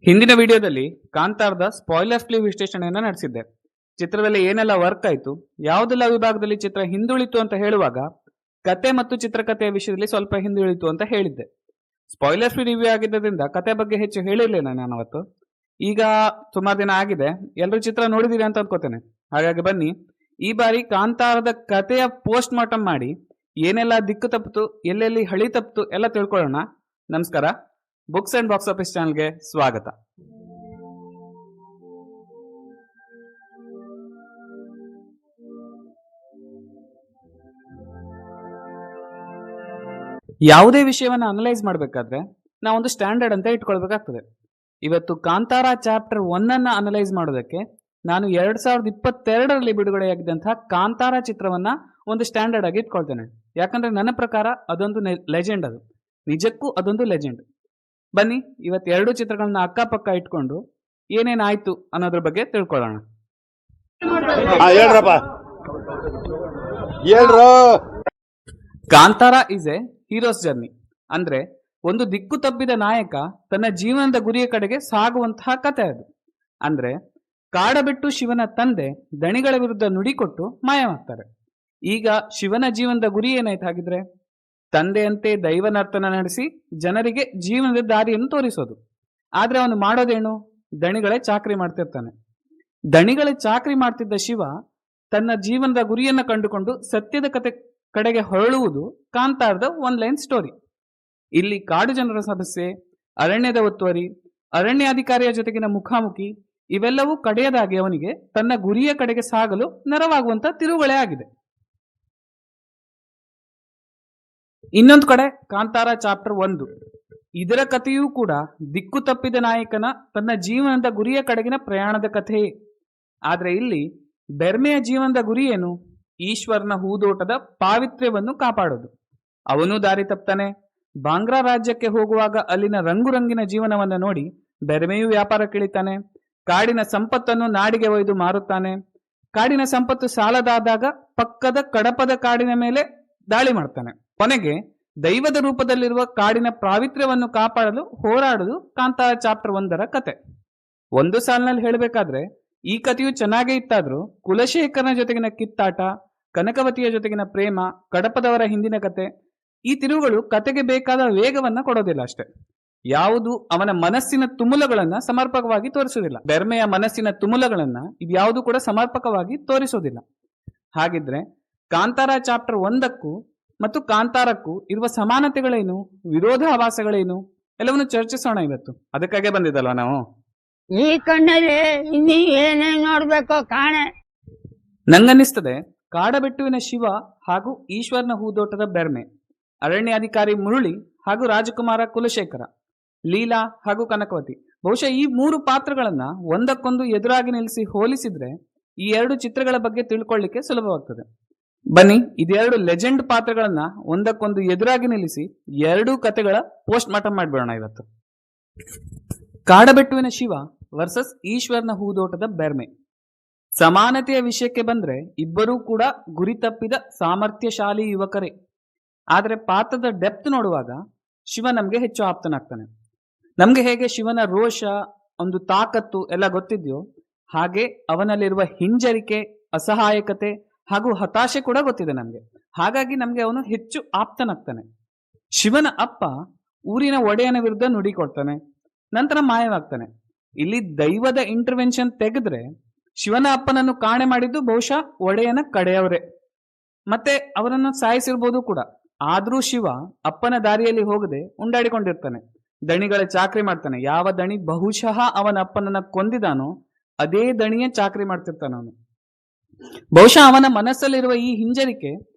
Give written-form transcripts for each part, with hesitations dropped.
ಹಿಂದಿನ ವಿಡಿಯೋದಲ್ಲಿ ಕಾಂತಾರದ spoiler free ವಿಶ್ಲೇಷಣೆಯನ್ನು ನಡೆಸಿದ್ದೆ. ಚಿತ್ರದಲ್ಲಿ ಏನೆಲ್ಲ ವರ್ಕ್ ಆಯಿತು, ಯಾವುದೆಲ್ಲ ವಿಭಾಗದಲ್ಲಿ ಚಿತ್ರ ಹಿಂದುಳಿತು ಅಂತ ಹೇಳುವಾಗ ಕತೆ ಮತ್ತು ಚಿತ್ರಕಥೆಯ ವಿಷಯದಲ್ಲಿ ಸ್ವಲ್ಪ ಹಿಂದುಳಿತು ಅಂತ ಹೇಳಿದ್ದೆ. ಸ್ಪಾಯ್ಲರ್ ಫ್ರೀ ರಿವ್ಯೂ ಆಗಿದ್ದರಿಂದ ಕತೆ ಬಗ್ಗೆ ಹೆಚ್ಚು ಹೇಳಿರಲಿಲ್ಲ ನಾನು ಅವತ್ತು. ಈಗ ಸುಮಾರು ದಿನ ಆಗಿದೆ, ಎಲ್ಲರೂ ಚಿತ್ರ ನೋಡಿದೀರಿ ಅಂತ ಅಂದ್ಕೋತೇನೆ. ಹಾಗಾಗಿ ಬನ್ನಿ ಈ ಬಾರಿ ಕಾಂತಾರದ ಕಥೆಯ ಪೋಸ್ಟ್ ಮಾರ್ಟಮ್ ಮಾಡಿ ಏನೆಲ್ಲ ದಿಕ್ಕು ತಪ್ಪಿತು, ಎಲ್ಲೆಲ್ಲಿ ಹಳಿ ತಪ್ಪಿತು ಎಲ್ಲ ತಿಳ್ಕೊಳ್ಳೋಣ. ನಮಸ್ಕಾರ, ಬುಕ್ಸ್ ಅಂಡ್ ಬಾಕ್ಸ್ ಆಫೀಸ್ ಚಾನಲ್ಗೆ ಸ್ವಾಗತ. ಯಾವುದೇ ವಿಷಯವನ್ನ ಅನಲೈಸ್ ಮಾಡಬೇಕಾದ್ರೆ ನಾವೊಂದು ಸ್ಟ್ಯಾಂಡರ್ಡ್ ಅಂತ ಇಟ್ಕೊಳ್ಬೇಕಾಗ್ತದೆ. ಇವತ್ತು ಕಾಂತಾರ ಚಾಪ್ಟರ್ 1 ಅನ್ನ ಅನಲೈಸ್ ಮಾಡೋದಕ್ಕೆ ನಾನು 2022ರಲ್ಲಿ ಬಿಡುಗಡೆಯಾಗಿದ್ದಂತಹ ಕಾಂತಾರ ಚಿತ್ರವನ್ನ ಒಂದು ಸ್ಟ್ಯಾಂಡರ್ಡ್ ಆಗಿ ಇಟ್ಕೊಳ್ತೇನೆ. ಯಾಕಂದ್ರೆ ನನ್ನ ಪ್ರಕಾರ ಅದೊಂದು ಲೆಜೆಂಡ್, ಅದು ನಿಜಕ್ಕೂ ಅದೊಂದು ಲೆಜೆಂಡ್. ಬನ್ನಿ ಇವತ್ತು ಎರಡು ಚಿತ್ರಗಳನ್ನ ಅಕ್ಕಪಕ್ಕ ಇಟ್ಕೊಂಡು ಏನೇನಾಯ್ತು ಅನ್ನೋದ್ರ ಬಗ್ಗೆ ತಿಳ್ಕೊಳ್ಳೋಣ. Kantara is A heroes journey. ಅಂದ್ರೆ ಒಂದು ದಿಕ್ಕು ತಪ್ಪಿದ ನಾಯಕ ತನ್ನ ಜೀವನದ ಗುರಿಯ ಕಡೆಗೆ ಸಾಗುವಂತಹ ಕಥೆ ಅದು. ಅಂದ್ರೆ ಕಾಡಬಿಟ್ಟು ಶಿವನ ತಂದೆ ದಣಿಗಳ ವಿರುದ್ಧ ನುಡಿಕೊಟ್ಟು ಮಾಯವಾಗ್ತಾರೆ. ಈಗ ಶಿವನ ಜೀವನದ ಗುರಿ ಏನಾಯ್ತು ಹಾಗಿದ್ರೆ? ತಂದೆಯಂತೆ ದೈವನರ್ತನ ನಡೆಸಿ ಜನರಿಗೆ ಜೀವನದ ದಾರಿಯನ್ನು ತೋರಿಸೋದು. ಆದ್ರೆ ಅವನು ಮಾಡೋದೇನು? ದಣಿಗಳೇ ಚಾಕ್ರಿ ಮಾಡ್ತಿರ್ತಾನೆ. ದಣಿಗಳೇ ಚಾಕ್ರಿ ಮಾಡ್ತಿದ್ದ ಶಿವ ತನ್ನ ಜೀವನದ ಗುರಿಯನ್ನ ಕಂಡುಕೊಂಡು ಸತ್ಯದ ಕಡೆಗೆ ಹೊರಳುವುದು ಕಾಂತಾರದ ಒನ್ ಲೈನ್ ಸ್ಟೋರಿ. ಇಲ್ಲಿ ಕಾಡು ಜನರ ಸಮಸ್ಯೆ, ಅರಣ್ಯದ ಒತ್ತುವರಿ, ಅರಣ್ಯಾಧಿಕಾರಿಯ ಜೊತೆಗಿನ ಮುಖಾಮುಖಿ ಇವೆಲ್ಲವೂ ಕಡೆಯದಾಗಿ ಅವನಿಗೆ ತನ್ನ ಗುರಿಯ ಕಡೆಗೆ ಸಾಗಲು ನೆರವಾಗುವಂತ ತಿರುಗಳೇ ಆಗಿದೆ. ಇನ್ನೊಂದು ಕಡೆ ಕಾಂತಾರ ಚಾಪ್ಟರ್ 1, ಇದರ ಕಥೆಯೂ ಕೂಡ ದಿಕ್ಕು ತಪ್ಪಿದ ನಾಯಕನ ತನ್ನ ಜೀವನದ ಗುರಿಯ ಕಡೆಗಿನ ಪ್ರಯಾಣದ ಕಥೆಯೇ. ಆದ್ರೆ ಇಲ್ಲಿ ಬೆರ್ಮೆಯ ಜೀವನದ ಗುರಿ ಏನು? ಈಶ್ವರನ ಹೂದೋಟದ ಪಾವಿತ್ರ್ಯವನ್ನು ಕಾಪಾಡೋದು. ಅವನು ದಾರಿ ತಪ್ತಾನೆ. ಬಾಂಗ್ರಾ ರಾಜ್ಯಕ್ಕೆ ಹೋಗುವಾಗ ಅಲ್ಲಿನ ರಂಗುರಂಗಿನ ಜೀವನವನ್ನು ನೋಡಿ ಬೆರ್ಮೆಯು ವ್ಯಾಪಾರಕ್ಕಿಳಿತಾನೆ. ಕಾಡಿನ ಸಂಪತ್ತನ್ನು ನಾಡಿಗೆ ಒಯ್ದು ಮಾರುತ್ತಾನೆ. ಕಾಡಿನ ಸಂಪತ್ತು ಸಾಲದಾದಾಗ ಪಕ್ಕದ ಕಡಪದ ಕಾಡಿನ ಮೇಲೆ ದಾಳಿ ಮಾಡ್ತಾನೆ. ಕೊನೆಗೆ ದೈವದ ರೂಪದಲ್ಲಿರುವ ಕಾಡಿನ ಪಾವಿತ್ರ್ಯವನ್ನು ಕಾಪಾಡಲು ಹೋರಾಡುವುದು ಕಾಂತಾರ ಚಾಪ್ಟರ್ 1ರ ಕತೆ. ಒಂದು ಸಾಲಿನಲ್ಲಿ ಹೇಳಬೇಕಾದ್ರೆ ಈ ಕಥೆಯು ಚೆನ್ನಾಗೇ ಇತ್ತಾದ್ರೂ ಕುಲಶೇಖರನ ಜೊತೆಗಿನ ಕಿತ್ತಾಟ, ಕನಕವತಿಯ ಜೊತೆಗಿನ ಪ್ರೇಮ, ಕಡಪದವರ ಹಿಂದಿನ ಕತೆ, ಈ ತಿರುವುಗಳು ಕತೆಗೆ ಬೇಕಾದ ವೇಗವನ್ನ ಕೊಡೋದಿಲ್ಲ ಅಷ್ಟೇ. ಯಾವುದು ಅವನ ಮನಸ್ಸಿನ ತುಮುಲಗಳನ್ನ ಸಮರ್ಪಕವಾಗಿ ತೋರಿಸೋದಿಲ್ಲ. ಬೆರ್ಮೆಯ ಮನಸ್ಸಿನ ತುಮುಲಗಳನ್ನ ಇದ್ಯಾವುದು ಕೂಡ ಸಮರ್ಪಕವಾಗಿ ತೋರಿಸೋದಿಲ್ಲ. ಹಾಗಿದ್ರೆ ಕಾಂತಾರ ಚಾಪ್ಟರ್ 1ಕ್ಕೂ ಮತ್ತು ಕಾಂತಾರಕ್ಕೂ ಇರುವ ಸಮಾನತೆಗಳೇನು, ವಿರೋಧಾಭಾಸಗಳೇನು ಎಲ್ಲವನ್ನು ಚರ್ಚಿಸೋಣ ಇವತ್ತು. ಅದಕ್ಕಾಗೆ ಬಂದಿದ್ದಲ್ವ ನಾವು. ಈ ಕಣ್ಣಲ್ಲಿ ಇನ್ನೀ ಏನೇನ್ ನೋಡ್ಬೇಕೋ ಕಾಣೆ. ನಂಗನ್ನಿಸ್ತದೆ ಕಾಡಬೆಟ್ಟುವಿನ ಶಿವ ಹಾಗೂ ಈಶ್ವರನ ಹೂದೋಟದ ಬೆರ್ಮೆ, ಅರಣ್ಯಾಧಿಕಾರಿ ಮುರುಳಿ ಹಾಗೂ ರಾಜಕುಮಾರ ಕುಲಶೇಖರ, ಲೀಲಾ ಹಾಗೂ ಕನಕವತಿ, ಬಹುಶಃ ಈ 3 ಪಾತ್ರಗಳನ್ನ ಒಂದಕ್ಕೊಂದು ಎದುರಾಗಿ ನಿಲ್ಲಿಸಿ ಹೋಲಿಸಿದ್ರೆ ಈ 2 ಚಿತ್ರಗಳ ಬಗ್ಗೆ ತಿಳ್ಕೊಳ್ಳಿಕ್ಕೆ ಸುಲಭವಾಗ್ತದೆ. ಬನ್ನಿ ಇದೆರಡು ಲೆಜೆಂಡ್ ಪಾತ್ರಗಳನ್ನ ಒಂದಕ್ಕೊಂದು ಎದುರಾಗಿ ನಿಲ್ಲಿಸಿ 2 ಕತೆಗಳ ಪೋಸ್ಟ್ ಮಾರ್ಟಮ್ ಮಾಡಿಬಿಡೋಣ ಇವತ್ತು. ಕಾಡಬೆಟ್ಟುವಿನ ಶಿವ ವರ್ಸಸ್ ಈಶ್ವರನ ಹೂದೋಟದ ಬೆರ್ಮೆ. ಸಮಾನತೆಯ ವಿಷಯಕ್ಕೆ ಬಂದ್ರೆ ಇಬ್ಬರೂ ಕೂಡ ಗುರಿ ತಪ್ಪಿದ ಸಾಮರ್ಥ್ಯಶಾಲಿ ಯುವಕರೇ. ಆದ್ರೆ ಪಾತ್ರದ ಡೆಪ್ತ್ ನೋಡುವಾಗ ಶಿವ ನಮ್ಗೆ ಹೆಚ್ಚು ಆಪ್ತನಾಗ್ತಾನೆ. ನಮ್ಗೆ ಹೇಗೆ ಶಿವನ ರೋಷ, ಒಂದು ತಾಕತ್ತು ಎಲ್ಲ ಗೊತ್ತಿದ್ಯೋ ಹಾಗೆ ಅವನಲ್ಲಿರುವ ಹಿಂಜರಿಕೆ, ಅಸಹಾಯಕತೆ ಹಾಗೂ ಹತಾಶೆ ಕೂಡ ಗೊತ್ತಿದೆ ನಮ್ಗೆ. ಹಾಗಾಗಿ ನಮ್ಗೆ ಅವನು ಹೆಚ್ಚು ಆಪ್ತನಾಗ್ತಾನೆ. ಶಿವನ ಅಪ್ಪ ಊರಿನ ಒಡೆಯನ ವಿರುದ್ಧ ನುಡಿಕೊಡ್ತಾನೆ, ನಂತರ ಮಾಯವಾಗ್ತಾನೆ. ಇಲ್ಲಿ ದೈವದ ಇಂಟರ್ವೆನ್ಷನ್ ತೆಗೆದ್ರೆ ಶಿವನ ಅಪ್ಪನನ್ನು ಕಾಣೆ ಮಾಡಿದ್ದು ಬಹುಶಃ ಒಡೆಯನ ಕಡೆಯವರೇ, ಮತ್ತೆ ಅವರನ್ನು ಸಾಯಿಸಿರ್ಬೋದು ಕೂಡ. ಆದ್ರೂ ಶಿವ ಅಪ್ಪನ ದಾರಿಯಲ್ಲಿ ಹೋಗದೆ ಉಂಡಾಡಿಕೊಂಡಿರ್ತಾನೆ, ದಣಿಗಳ ಚಾಕ್ರಿ ಮಾಡ್ತಾನೆ. ಯಾವ ದಣಿ ಬಹುಶಃ ಅವನ ಅಪ್ಪನನ್ನ ಕೊಂದಿದಾನೋ ಅದೇ ದಣಿಯ ಚಾಕ್ರಿ ಮಾಡ್ತಿರ್ತಾನೆ ಅವನು. ಬಹುಶಃ ಅವನ ಮನಸ್ಸಲ್ಲಿರುವ ಈ ಹಿಂಜರಿಕೆ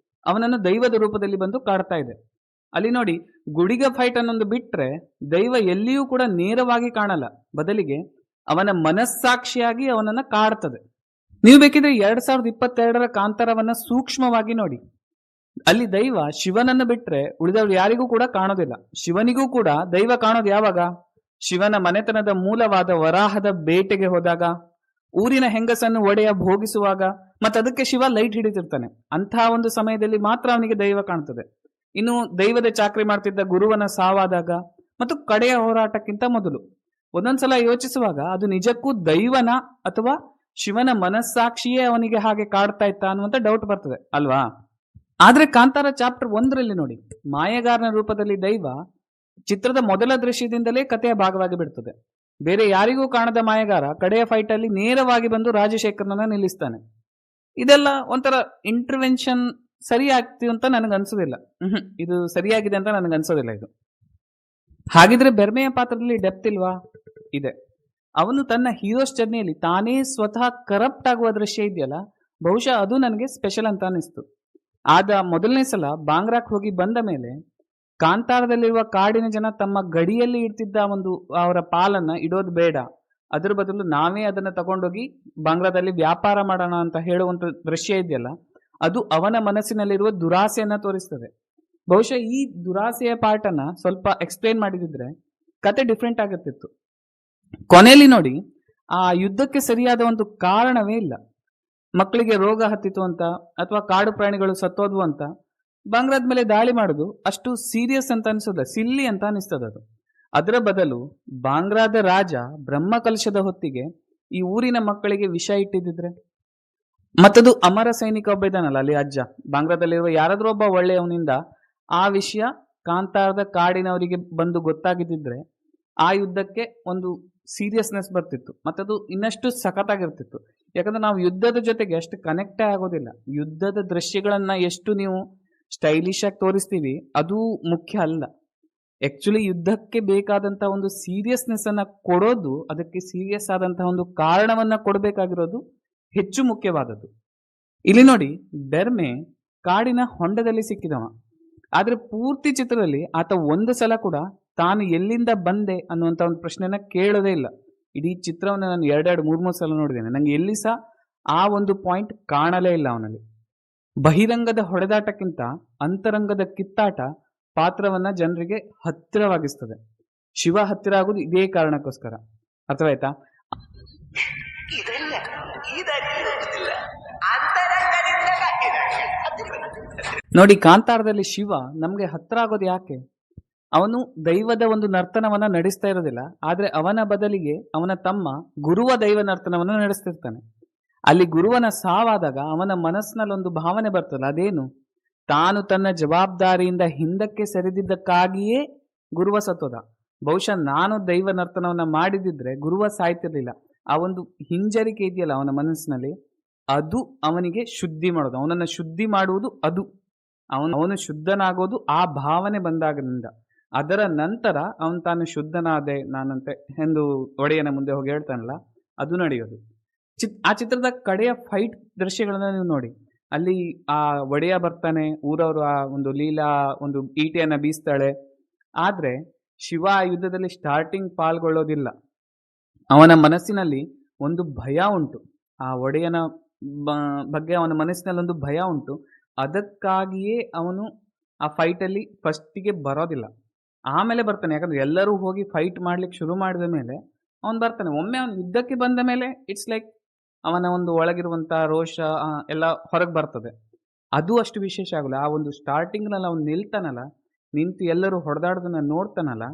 ಅವನನ್ನು ದೈವದ ರೂಪದಲ್ಲಿ ಬಂದು ಕಾಡ್ತಾ ಇದೆ. ಅಲ್ಲಿ ನೋಡಿ, ಗುಡಿಗ ಫೈಟ್ ಅನ್ನೊಂದು ಬಿಟ್ರೆ ದೈವ ಎಲ್ಲಿಯೂ ಕೂಡ ನೇರವಾಗಿ ಕಾಣಲ್ಲ, ಬದಲಿಗೆ ಅವನ ಮನಸ್ಸಾಕ್ಷಿಯಾಗಿ ಅವನನ್ನ ಕಾಡ್ತದೆ. ನೀವು ಬೇಕಿದ್ರೆ 2022ರ ಕಾಂತಾರವನ್ನ ಸೂಕ್ಷ್ಮವಾಗಿ ನೋಡಿ. ಅಲ್ಲಿ ದೈವ ಶಿವನನ್ನು ಬಿಟ್ರೆ ಉಳಿದವರು ಯಾರಿಗೂ ಕೂಡ ಕಾಣೋದಿಲ್ಲ. ಶಿವನಿಗೂ ಕೂಡ ದೈವ ಕಾಣೋದು ಯಾವಾಗ? ಶಿವನ ಮನೆತನದ ಮೂಲವಾದ ವರಾಹದ ಬೇಟೆಗೆ ಹೋದಾಗ, ಊರಿನ ಹೆಂಗಸನ್ನು ಒಡೆಯ ಭೋಗಿಸುವಾಗ, ಮತ್ತೆ ಅದಕ್ಕೆ ಶಿವ ಲೈಟ್ ಹಿಡಿತಿರ್ತಾನೆ. ಅಂತಹ ಒಂದು ಸಮಯದಲ್ಲಿ ಮಾತ್ರ ಅವನಿಗೆ ದೈವ ಕಾಣ್ತದೆ. ಇನ್ನು ದೈವದ ಚಾಕ್ರಿ ಮಾಡ್ತಿದ್ದ ಗುರುವನ ಸಾವಾದಾಗ ಮತ್ತು ಕಡೆಯ ಹೋರಾಟಕ್ಕಿಂತ ಮೊದಲು ಒಂದೊಂದ್ಸಲ ಯೋಚಿಸುವಾಗ ಅದು ನಿಜಕ್ಕೂ ದೈವನ ಅಥವಾ ಶಿವನ ಮನಸ್ಸಾಕ್ಷಿಯೇ ಅವನಿಗೆ ಹಾಗೆ ಕಾಡ್ತಾ ಇತ್ತ ಅನ್ನುವಂತ ಡೌಟ್ ಬರ್ತದೆ ಅಲ್ವಾ. ಆದ್ರೆ ಕಾಂತಾರ ಚಾಪ್ಟರ್ 1ರಲ್ಲಿ ನೋಡಿ, ಮಾಯಗಾರನ ರೂಪದಲ್ಲಿ ದೈವ ಚಿತ್ರದ ಮೊದಲ ದೃಶ್ಯದಿಂದಲೇ ಕಥೆಯ ಭಾಗವಾಗಿ ಬಿಡ್ತದೆ. ಬೇರೆ ಯಾರಿಗೂ ಕಾಣದ ಮಾಯಗಾರ ಕಡೆಯ ಫೈಟ್ ಅಲ್ಲಿ ನೇರವಾಗಿ ಬಂದು ರಾಜಶೇಖರನನ್ನ ನಿಲ್ಲಿಸ್ತಾನೆ. ಇದೆಲ್ಲ ಒಂಥರ ಇಂಟರ್ವೆನ್ಷನ್ ಸರಿ ಆಗ್ತಿ ಅಂತ ನನಗೆ ಅನ್ಸೋದಿಲ್ಲ. ಇದು ಸರಿಯಾಗಿದೆ ಅಂತ ನನಗೆ ಅನ್ಸೋದಿಲ್ಲ ಇದು. ಹಾಗಿದ್ರೆ ಬೆರ್ಮೆಯ ಪಾತ್ರದಲ್ಲಿ ಡೆಪ್ತ್ ಇಲ್ವಾ? ಇದೆ. ಅವನು ತನ್ನ ಹೀರೋಸ್ ಜರ್ನಿಯಲ್ಲಿ ತಾನೇ ಸ್ವತಃ ಕರಪ್ಟ್ ಆಗುವ ದೃಶ್ಯ ಇದೆಯಲ್ಲ, ಬಹುಶಃ ಅದು ನನಗೆ ಸ್ಪೆಷಲ್ ಅಂತ ಅನಿಸ್ತು. ಆದ ಮೊದಲನೇ ಸಲ ಬಾಂಗ್ರಾಕ್ ಹೋಗಿ ಬಂದ ಮೇಲೆ ಕಾಂತಾರದಲ್ಲಿರುವ ಕಾಡಿನ ಜನ ತಮ್ಮ ಗಡಿಯಲ್ಲಿ ಇಡ್ತಿದ್ದ ಒಂದು ಅವರ ಪಾಲನ್ನ ಇಡೋದು ಬೇಡ, ಅದ್ರ ಬದಲು ನಾವೇ ಅದನ್ನ ತಗೊಂಡೋಗಿ ಬಾಂಗ್ಲಾದಲ್ಲಿ ವ್ಯಾಪಾರ ಮಾಡೋಣ ಅಂತ ಹೇಳುವಂತ ದೃಶ್ಯ ಇದೆಯಲ್ಲ, ಅದು ಅವನ ಮನಸ್ಸಿನಲ್ಲಿರುವ ದುರಾಸೆಯನ್ನ ತೋರಿಸ್ತದೆ. ಬಹುಶಃ ಈ ದುರಾಸೆಯ ಪಾರ್ಟ್ ಅನ್ನ ಸ್ವಲ್ಪ ಎಕ್ಸ್ಪ್ಲೇನ್ ಮಾಡಿದಿದ್ರೆ ಕತೆ ಡಿಫ್ರೆಂಟ್ ಆಗುತ್ತಿತ್ತು. ಕೊನೆಯಲ್ಲಿ ನೋಡಿ, ಆ ಯುದ್ಧಕ್ಕೆ ಸರಿಯಾದ ಒಂದು ಕಾರಣವೇ ಇಲ್ಲ. ಮಕ್ಕಳಿಗೆ ರೋಗ ಹತ್ತಿತು ಅಂತ ಅಥವಾ ಕಾಡು ಪ್ರಾಣಿಗಳು ಸತ್ತೋದ್ವು ಅಂತ ಬಾಂಗ್ಲಾದ ಮೇಲೆ ದಾಳಿ ಮಾಡೋದು ಅಷ್ಟು ಸೀರಿಯಸ್ ಅಂತ ಅನಿಸೋದ, ಸಿಲ್ಲಿ ಅಂತ ಅನಿಸ್ತದ ಅದು. ಅದರ ಬದಲು ಬಾಂಗ್ಲಾದ ರಾಜ ಬ್ರಹ್ಮಕಲಶದ ಹೊತ್ತಿಗೆ ಈ ಊರಿನ ಮಕ್ಕಳಿಗೆ ವಿಷ ಇಟ್ಟಿದ್ದಿದ್ರೆ, ಮತ್ತದು ಅಮರ ಸೈನಿಕ ಒಬ್ಬ ಇದ್ದಾನಲ್ಲ ಅಲ್ಲಿ ಅಜ್ಜ, ಬಾಂಗ್ಲಾದಲ್ಲಿರುವ ಯಾರಾದ್ರೂ ಒಬ್ಬ ಒಳ್ಳೆಯವನಿಂದ ಆ ವಿಷಯ ಕಾಂತಾರದ ಕಾಡಿನವರಿಗೆ ಬಂದು ಗೊತ್ತಾಗಿದ್ದಿದ್ರೆ ಆ ಯುದ್ಧಕ್ಕೆ ಒಂದು ಸೀರಿಯಸ್ನೆಸ್ ಬರ್ತಿತ್ತು, ಮತ್ತದು ಇನ್ನಷ್ಟು ಸಖತ್ತಾಗಿರ್ತಿತ್ತು. ಯಾಕಂದ್ರೆ ನಾವು ಯುದ್ಧದ ಜೊತೆಗೆ ಅಷ್ಟು ಕನೆಕ್ಟೇ ಆಗೋದಿಲ್ಲ. ಯುದ್ಧದ ದೃಶ್ಯಗಳನ್ನ ಎಷ್ಟು ನೀವು ಸ್ಟೈಲಿಶ್ ಆಗಿ ತೋರಿಸ್ತೀವಿ ಅದು ಮುಖ್ಯ ಅಲ್ಲ. ಆಕ್ಚುಲಿ ಯುದ್ಧಕ್ಕೆ ಬೇಕಾದಂತಹ ಒಂದು ಸೀರಿಯಸ್ನೆಸ್ ಅನ್ನ ಕೊಡೋದು, ಅದಕ್ಕೆ ಸೀರಿಯಸ್ ಆದಂತಹ ಒಂದು ಕಾರಣವನ್ನ ಕೊಡಬೇಕಾಗಿರೋದು ಹೆಚ್ಚು ಮುಖ್ಯವಾದದ್ದು. ಇಲ್ಲಿ ನೋಡಿ, ಬೆರ್ಮೆ ಕಾಡಿನ ಹೊಂಡದಲ್ಲಿ ಸಿಕ್ಕಿದವ, ಆದ್ರೆ ಪೂರ್ತಿ ಚಿತ್ರದಲ್ಲಿ ಆತ ಒಂದು ಸಲ ಕೂಡ ತಾನು ಎಲ್ಲಿಂದ ಬಂದೆ ಅನ್ನುವಂತ ಒಂದು ಪ್ರಶ್ನೆನ ಕೇಳೋದೇ ಇಲ್ಲ. ಇಡೀ ಚಿತ್ರವನ್ನು ನಾನು 2-3 ಸಲ ನೋಡಿದ್ದೇನೆ, ನಂಗೆ ಎಲ್ಲಿ ಸಹ ಆ ಒಂದು ಪಾಯಿಂಟ್ ಕಾಣಲೇ ಇಲ್ಲ ಅವನಲ್ಲಿ. ಬಹಿರಂಗದ ಹೊಡೆದಾಟಕ್ಕಿಂತ ಅಂತರಂಗದ ಕಿತ್ತಾಟ ಪಾತ್ರವನ್ನ ಜನರಿಗೆ ಹತ್ತಿರವಾಗಿಸ್ತದೆ. ಶಿವ ಹತ್ತಿರ ಆಗುದು ಇದೇ ಕಾರಣಕ್ಕೋಸ್ಕರ. ಅರ್ಥವಾಯ್ತಾ? ನೋಡಿ, ಕಾಂತಾರದಲ್ಲಿ ಶಿವ ನಮ್ಗೆ ಹತ್ರ ಆಗೋದು ಯಾಕೆ? ಅವನು ದೈವದ ಒಂದು ನರ್ತನವನ್ನ ನಡೆಸ್ತಾ ಇರೋದಿಲ್ಲ, ಆದ್ರೆ ಅವನ ಬದಲಿಗೆ ಅವನ ತಮ್ಮ ಗುರುವ ದೈವ ನರ್ತನವನ್ನ ನಡೆಸ್ತಿರ್ತಾನೆ. ಅಲ್ಲಿ ಗುರುವನ ಸಾವಾದಾಗ ಅವನ ಮನಸ್ಸಿನಲ್ಲಿ ಒಂದು ಭಾವನೆ ಬರ್ತಲ್ಲ, ಅದೇನು? ತಾನು ತನ್ನ ಜವಾಬ್ದಾರಿಯಿಂದ ಹಿಂದಕ್ಕೆ ಸರಿದಿದ್ದಕ್ಕಾಗಿಯೇ ಗುರುವ ಸತ್ತೋದ. ಬಹುಶಃ ನಾನು ದೈವ ನರ್ತನವನ್ನ ಮಾಡಿದಿದ್ರೆ ಗುರುವ ಸಾಯ್ತಿರ್ಲಿಲ್ಲ. ಆ ಒಂದು ಹಿಂಜರಿಕೆ ಇದೆಯಲ್ಲ ಅವನ ಮನಸ್ಸಿನಲ್ಲಿ, ಅದು ಅವನಿಗೆ ಶುದ್ಧಿ ಮಾಡೋದು, ಅವನನ್ನ ಶುದ್ಧಿ ಮಾಡುವುದು ಅದು. ಅವನು ಶುದ್ಧನಾಗೋದು ಆ ಭಾವನೆ ಬಂದಾಗಿನಿಂದ. ಅದರ ನಂತರ ಅವನು ತಾನು ಶುದ್ಧನಾದೆ ನಾನಂತೆ ಎಂದು ಒಡೆಯನ ಮುಂದೆ ಹೋಗಿ ಹೇಳ್ತಾನಲ್ಲ, ಅದು ನಡೆಯೋದು. ಆ ಚಿತ್ರದ ಕಡೆಯ ಫೈಟ್ ದೃಶ್ಯಗಳನ್ನ ನೀವು ನೋಡಿ, ಅಲ್ಲಿ ಆ ಒಡೆಯ ಬರ್ತಾನೆ, ಊರವರು ಆ ಒಂದು ಲೀಲಾ ಒಂದು ಈಟಿಯನ್ನ ಬೀಸ್ತಾಳೆ. ಆದ್ರೆ ಶಿವ ಆ ಯುದ್ಧದಲ್ಲಿ ಸ್ಟಾರ್ಟಿಂಗ್ ಪಾಲ್ಗೊಳ್ಳೋದಿಲ್ಲ. ಅವನ ಮನಸ್ಸಿನಲ್ಲಿ ಒಂದು ಭಯ ಉಂಟು, ಆ ಒಡೆಯನ ಬಗ್ಗೆ ಅವನ ಮನಸ್ಸಿನಲ್ಲಿ ಒಂದು ಭಯ ಉಂಟು. ಅದಕ್ಕಾಗಿಯೇ ಅವನು ಆ ಫೈಟಲ್ಲಿ ಫಸ್ಟಿಗೆ ಬರೋದಿಲ್ಲ, ಆಮೇಲೆ ಬರ್ತಾನೆ. ಯಾಕಂದ್ರೆ ಎಲ್ಲರೂ ಹೋಗಿ ಫೈಟ್ ಮಾಡ್ಲಿಕ್ಕೆ ಶುರು ಮಾಡಿದ ಮೇಲೆ ಅವನು ಬರ್ತಾನೆ. ಒಮ್ಮೆ ಅವನು ಯುದ್ಧಕ್ಕೆ ಬಂದ ಮೇಲೆ ಇಟ್ಸ್ ಲೈಕ್ ಅವನ ಒಂದು ಒಳಗಿರುವಂತ ರೋಷ ಎಲ್ಲ ಹೊರಗೆ ಬರ್ತದೆ. ಅದು ಅಷ್ಟು ವಿಶೇಷ ಆಗಲ್ಲ. ಆ ಒಂದು ಸ್ಟಾರ್ಟಿಂಗ್ನಲ್ಲಿ ಅವನು ನಿಲ್ತಾನಲ್ಲ, ನಿಂತು ಎಲ್ಲರೂ ಹೊಡೆದಾಡೋದನ್ನ ನೋಡ್ತಾನಲ್ಲ,